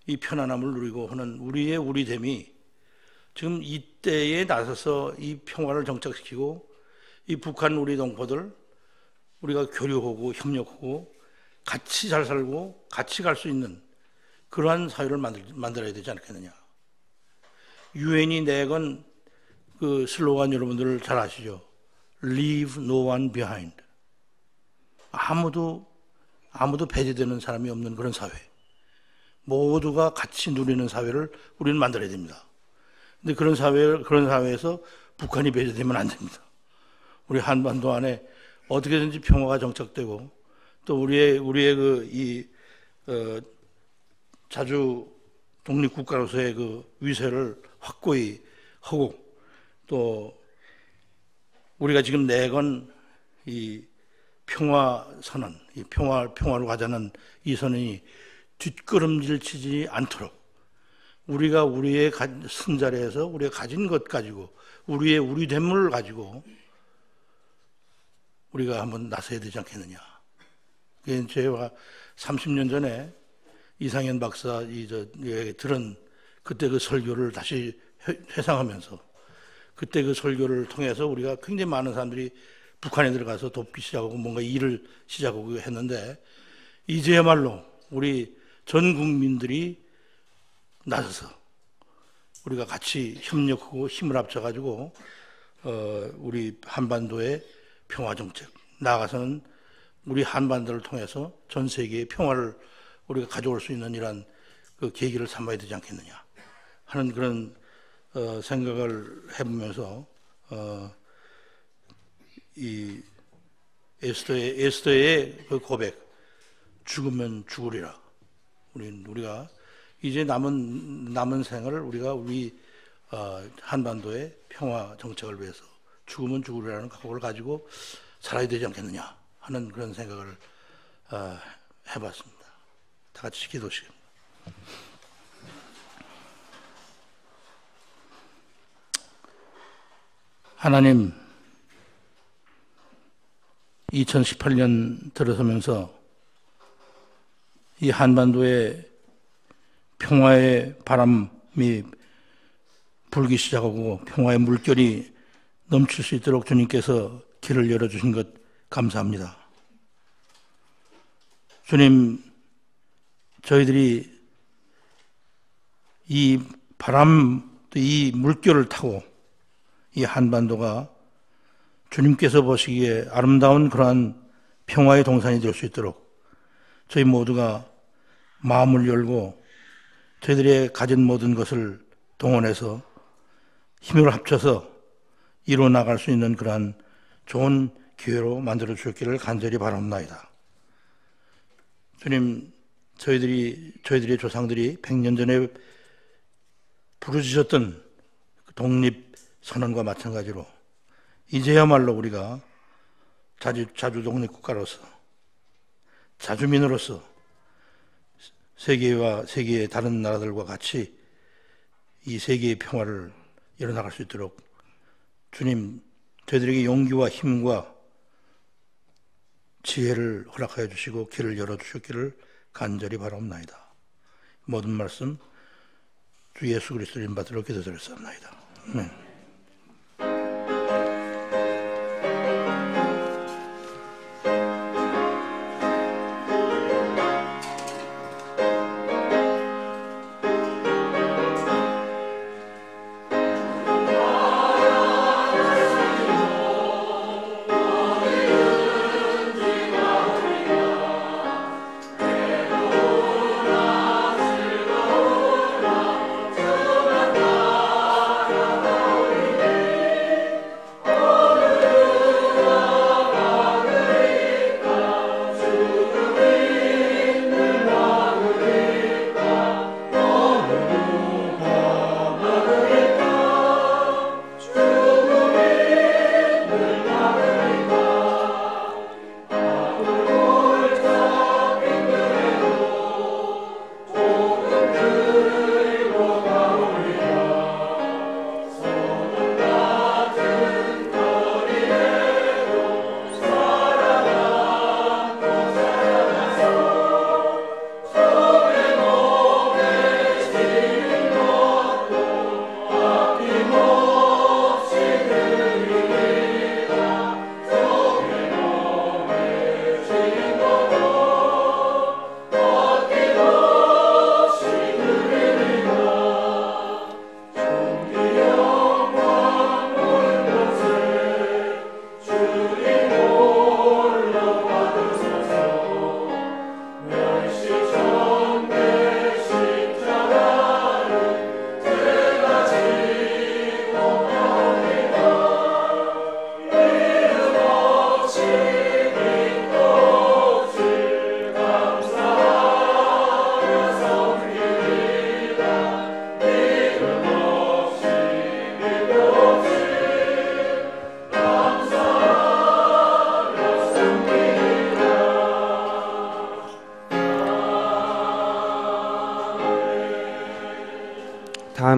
[SPEAKER 3] 이 편안함을 누리고 하는 우리의 우리됨이 지금 이때에 나서서 이 평화를 정착시키고 이 북한 우리 동포들 우리가 교류하고 협력하고 같이 잘 살고 같이 갈 수 있는 그러한 사회를 만들어야 되지 않겠느냐. 유엔이 내건 그 슬로건 여러분들 잘 아시죠? Leave no one behind. 아무도 배제되는 사람이 없는 그런 사회. 모두가 같이 누리는 사회를 우리는 만들어야 됩니다. 근데 그런 사회에서 북한이 배제되면 안 됩니다. 우리 한반도 안에 어떻게든지 평화가 정착되고 또 우리의 자주 독립국가로서의 그 위세를 확고히 하고 또 우리가 지금 내건 이 평화 선언, 이 평화로 가자는 이 선언이 뒷걸음질 치지 않도록 우리가 우리의 쓴 자리에서 우리가 가진 것 가지고 우리의 우리됨을 가지고 우리가 한번 나서야 되지 않겠느냐. 제가 30년 전에 이상현 박사 들은 그때 그 설교를 다시 회상하면서 그때 그 설교를 통해서 우리가 굉장히 많은 사람들이 북한에 들어가서 돕기 시작하고 뭔가 일을 시작하고 했는데 이제야말로 우리 전 국민들이 나서서 우리가 같이 협력하고 힘을 합쳐가지고 우리 한반도의 평화 정책 나아가서는 우리 한반도를 통해서 전 세계의 평화를 우리가 가져올 수 있는 이러한 그 계기를 삼아야 되지 않겠느냐 하는 그런 생각을 해보면서 이 에스더의 그 고백 죽으면 죽으리라. 우리가 이제 남은 생을 우리가 우리 한반도의 평화 정책을 위해서 죽으면 죽으리라는 각오를 가지고 살아야 되지 않겠느냐 하는 그런 생각을 해봤습니다. 다 같이 기도시킵니다. 하나님, 2018년 들어서면서 이 한반도에 평화의 바람이 불기 시작하고 평화의 물결이 넘칠 수 있도록 주님께서 길을 열어주신 것 감사합니다. 주님, 저희들이 이 바람, 이 물결을 타고 이 한반도가 주님께서 보시기에 아름다운 그러한 평화의 동산이 될 수 있도록 저희 모두가 마음을 열고 저희들의 가진 모든 것을 동원해서 힘을 합쳐서 이루어 나갈 수 있는 그러한 좋은 기회로 만들어 주셨기를 간절히 바랍니다. 주님, 저희들의 조상들이 100년 전에 부르짖었던 독립선언과 마찬가지로 이제야말로 우리가 자주 독립국가로서 자주민으로서 세계의 다른 나라들과 같이 이 세계의 평화를 이뤄나갈 수 있도록 주님, 저희들에게 용기와 힘과 지혜를 허락하여 주시고 길을 열어주셨기를 간절히 바라옵나이다. 모든 말씀 주 예수 그리스도 이름 받들어 기도드렸사옵나이다. 아멘.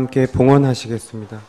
[SPEAKER 1] 함께 봉헌하시겠습니다.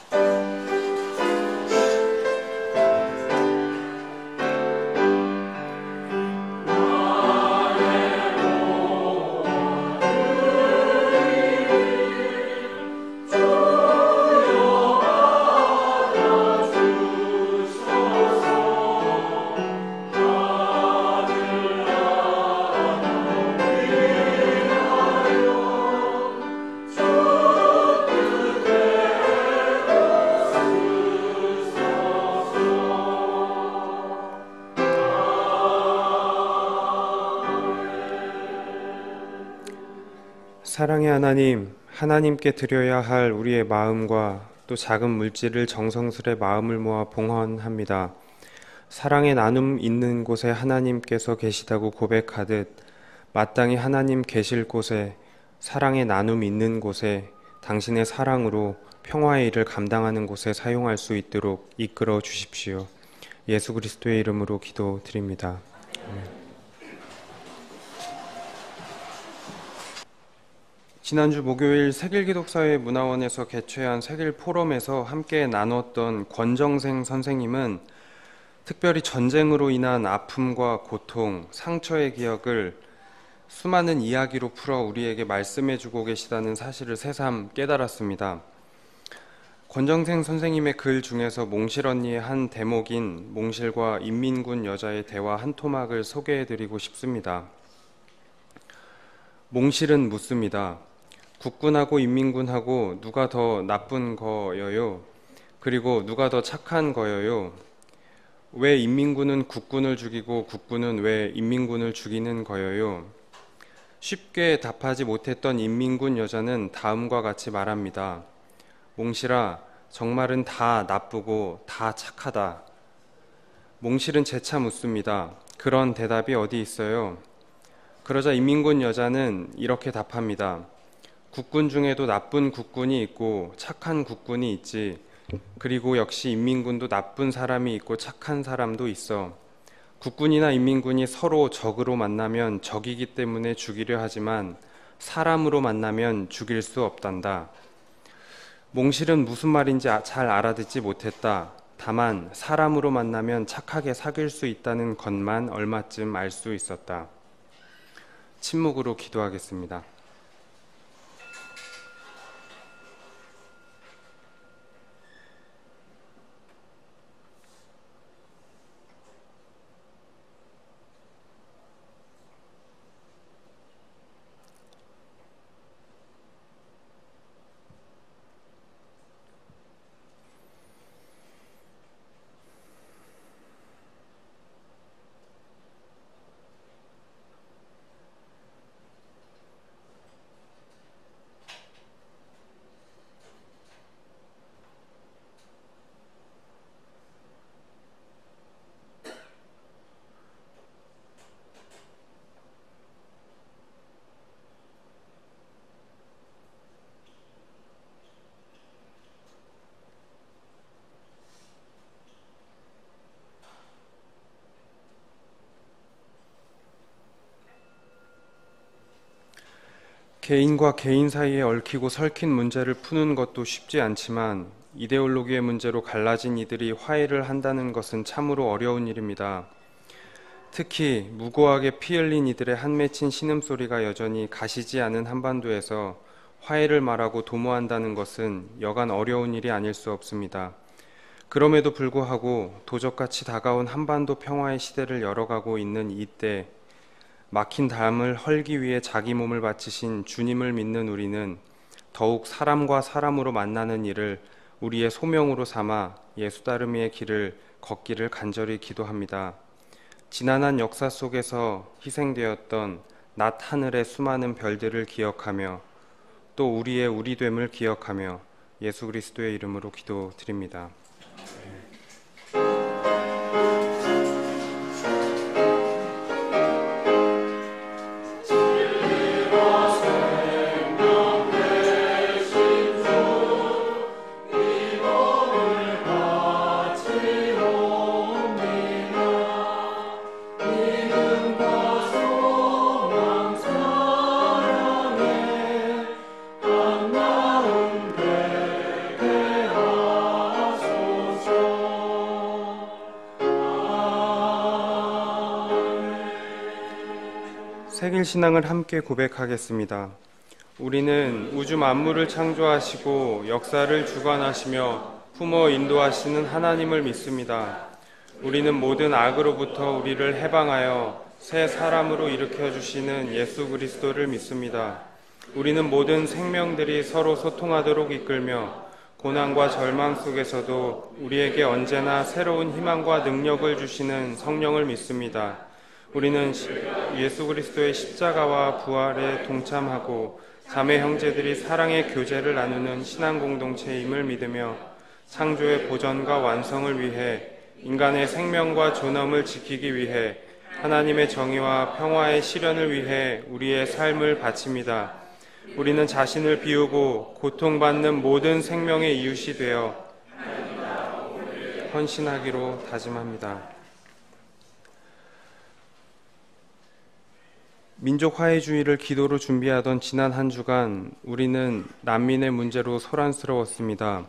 [SPEAKER 1] 사랑의 하나님, 하나님께 드려야 할 우리의 마음과 또 작은 물질을 정성스레 마음을 모아 봉헌합니다. 사랑의 나눔 있는 곳에 하나님께서 계시다고 고백하듯 마땅히 하나님 계실 곳에 사랑의 나눔 있는 곳에 당신의 사랑으로 평화의 일을 감당하는 곳에 사용할 수 있도록 이끌어 주십시오. 예수 그리스도의 이름으로 기도드립니다. 아멘. 지난주 목요일 세길기독사회 문화원에서 개최한 세길 포럼에서 함께 나눴던 권정생 선생님은 특별히 전쟁으로 인한 아픔과 고통, 상처의 기억을 수많은 이야기로 풀어 우리에게 말씀해주고 계시다는 사실을 새삼 깨달았습니다. 권정생 선생님의 글 중에서 몽실 언니의 한 대목인 몽실과 인민군 여자의 대화 한 토막을 소개해드리고 싶습니다. 몽실은 묻습니다. 국군하고 인민군하고 누가 더 나쁜 거여요? 그리고 누가 더 착한 거여요? 왜 인민군은 국군을 죽이고 국군은 왜 인민군을 죽이는 거여요? 쉽게 답하지 못했던 인민군 여자는 다음과 같이 말합니다. 몽실아, 정말은 다 나쁘고 다 착하다. 몽실은 재차 묻습니다. 그런 대답이 어디 있어요? 그러자 인민군 여자는 이렇게 답합니다. 국군 중에도 나쁜 국군이 있고 착한 국군이 있지. 그리고 역시 인민군도 나쁜 사람이 있고 착한 사람도 있어. 국군이나 인민군이 서로 적으로 만나면 적이기 때문에 죽이려 하지만 사람으로 만나면 죽일 수 없단다. 몽실은 무슨 말인지 잘 알아듣지 못했다. 다만 사람으로 만나면 착하게 사귈 수 있다는 것만 얼마쯤 알 수 있었다. 침묵으로 기도하겠습니다. 개인과 개인 사이에 얽히고 설킨 문제를 푸는 것도 쉽지 않지만 이데올로기의 문제로 갈라진 이들이 화해를 한다는 것은 참으로 어려운 일입니다. 특히 무고하게 피 흘린 이들의 한 맺힌 신음소리가 여전히 가시지 않은 한반도에서 화해를 말하고 도모한다는 것은 여간 어려운 일이 아닐 수 없습니다. 그럼에도 불구하고 도적같이 다가온 한반도 평화의 시대를 열어가고 있는 이때 막힌 담을 헐기 위해 자기 몸을 바치신 주님을 믿는 우리는 더욱 사람과 사람으로 만나는 일을 우리의 소명으로 삼아 예수 따르미의 길을 걷기를 간절히 기도합니다. 지난한 역사 속에서 희생되었던 낮 하늘의 수많은 별들을 기억하며 또 우리의 우리됨을 기억하며 예수 그리스도의 이름으로 기도드립니다. 세길신앙을 함께 고백하겠습니다. 우리는 우주 만물을 창조하시고 역사를 주관하시며 품어 인도하시는 하나님을 믿습니다. 우리는 모든 악으로부터 우리를 해방하여 새 사람으로 일으켜주시는 예수 그리스도를 믿습니다. 우리는 모든 생명들이 서로 소통하도록 이끌며 고난과 절망 속에서도 우리에게 언제나 새로운 희망과 능력을 주시는 성령을 믿습니다. 우리는 예수 그리스도의 십자가와 부활에 동참하고 자매 형제들이 사랑의 교제를 나누는 신앙 공동체임을 믿으며 창조의 보전과 완성을 위해 인간의 생명과 존엄을 지키기 위해 하나님의 정의와 평화의 실현을 위해 우리의 삶을 바칩니다. 우리는 자신을 비우고 고통받는 모든 생명의 이웃이 되어 헌신하기로 다짐합니다. 민족 화해주의를 기도로 준비하던 지난 한 주간 우리는 난민의 문제로 소란스러웠습니다.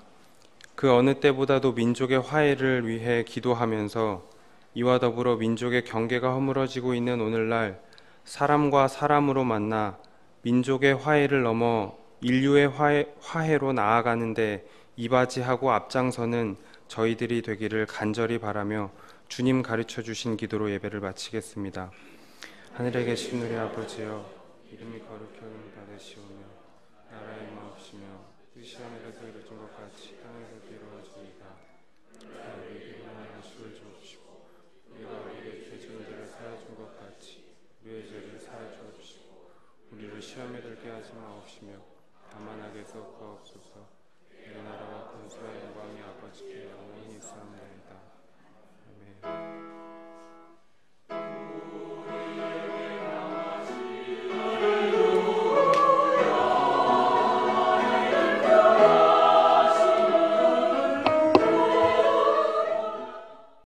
[SPEAKER 1] 그 어느 때보다도 민족의 화해를 위해 기도하면서 이와 더불어 민족의 경계가 허물어지고 있는 오늘날 사람과 사람으로 만나 민족의 화해를 넘어 인류의 화해로 나아가는데 이바지하고 앞장서는 저희들이 되기를 간절히 바라며 주님 가르쳐 주신 기도로 예배를 마치겠습니다. 하늘에 계신 우리 아버지여, 이름이 거룩히 받으시오며 나라의 마옵시며 뜻이 하늘에서 이루어진 것 같이 땅에서도 이루어지이다. 우리에게 일용할 것을 주옵시고 우리가 우리에게 죄진들을 사해준 것 같이 우리의 죄를 사해 주옵시고 우리를 시험에 들게 하지 마옵시며 다만 악에서 구하옵소서. 내 나라와 권세와 영광이 아버지께 영원히 있사옵나이다.